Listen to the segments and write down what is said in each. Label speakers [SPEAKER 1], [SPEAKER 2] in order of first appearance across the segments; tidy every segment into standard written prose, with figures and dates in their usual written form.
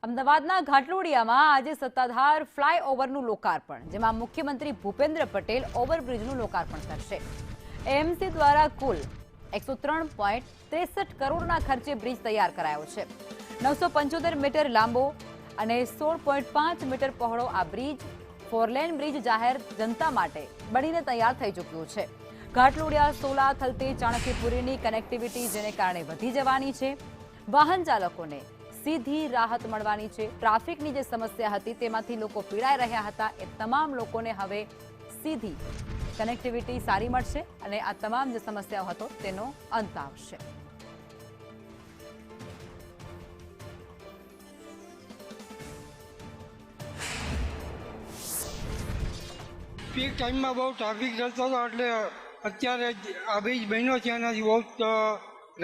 [SPEAKER 1] અમદાવાદના ઘાટલોડિયામાં આજે સત્તાધાર ફ્લાયઓવરનું લોકાર્પણ, જેમાં મુખ્યમંત્રી ભૂપેન્દ્ર પટેલ ઓવરબ્રિજનું લોકાર્પણ કરશે। એએમસી દ્વારા કુલ 103.63 કરોડના ખર્ચે બ્રિજ તૈયાર કરાયો છે। 975 મીટર લાંબો અને 16.5 મીટર પહોળો આ બ્રિજ ફોરલેન બ્રિજ જાહેર જનતા માટે બનીને તૈયાર થઈ ચૂક્યો છે। ઘાટલોડિયા સોલા થલતેજ ચાણક્યપુરીની કનેક્ટિવિટી જેને કારણે વધી જવાની છે। વાહન ચાલકોને સીધી રાહત મળવાની છે। ટ્રાફિકની જે સમસ્યા હતી તેમાંથી લોકો પીડાઈ રહ્યા હતા, એ તમામ લોકોને હવે સીધી કનેક્ટિવિટી સારી મળશે અને આ તમામ જે સમસ્યાઓ હતો તેનો અંત આવશે।
[SPEAKER 2] પીક ટાઈમમાં બહુ ટ્રાફિક રહેતો હતો, એટલે અત્યારે આ બ્રિજ બન્યો છે એનાથી બહુ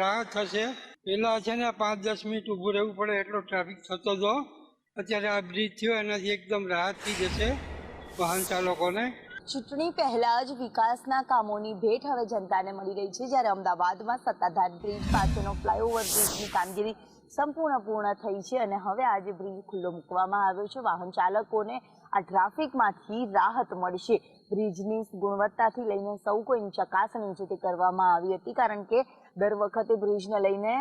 [SPEAKER 2] રાહત થશે। પહેલાં છે ને 5-10 મિનિટ ઊભું રહેવું પડે એટલો ટ્રાફિક થતો હતો, અત્યારે આ બ્રિજ થયો એનાથી એકદમ રાહત થઈ જશે વાહન ચાલકોને।
[SPEAKER 3] ચૂંટણી પહેલા જ વિકાસના કામોની ભેટ હવે જનતાને મળી રહી છે, જ્યારે અમદાવાદમાં સત્તાધાર બ્રિજ પાસેનો ફ્લાયઓવર બ્રિજની કામગીરી સંપૂર્ણ પૂર્ણ થઈ છે અને હવે આજે બ્રિજ ખુલ્લો મૂકવામાં આવ્યો છે। વાહન ચાલકોને આ ટ્રાફિકમાંથી રાહત મળશે। બ્રિજની ગુણવત્તાથી લઈને સૌ કોઈની ચકાસણી છે તે કરવામાં આવી હતી, કારણ કે દર વખતે બ્રિજને લઈને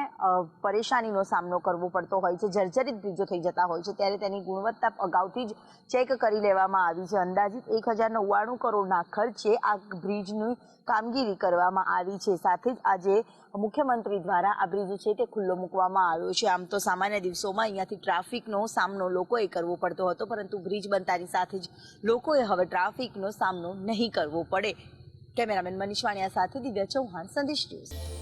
[SPEAKER 3] પરેશાનીનો સામનો કરવો પડતો હોય છે। જર્જરિત બ્રિજો થઈ જતા હોય છે, ત્યારે તેની ગુણવત્તા અગાઉથી જ ચેક કરી લેવામાં આવી છે। અંદાજિત 1099 કરોડના ખર્ચે આ બ્રિજની કામગીરી કરવામાં આવી છે। સાથે જ આજે મુખ્યમંત્રી દ્વારા આ બ્રિજ છે તે ખુલ્લો મૂકવામાં આવ્યો છે। આમ તો સામાન્ય દિવસોમાં અહીંયાથી ટ્રાફિકનો સામનો લોકોએ કરવો પડતો હતો, પરંતુ બ્રિજ બનતાની સાથે જ લોકોએ હવે ટ્રાફિકનો સામનો નહીં કરવો પડે। કેમેરામેન મનીષ વાણિયા સાથે દિવ્યા ચૌહાણ, સંદેશ ન્યૂઝ।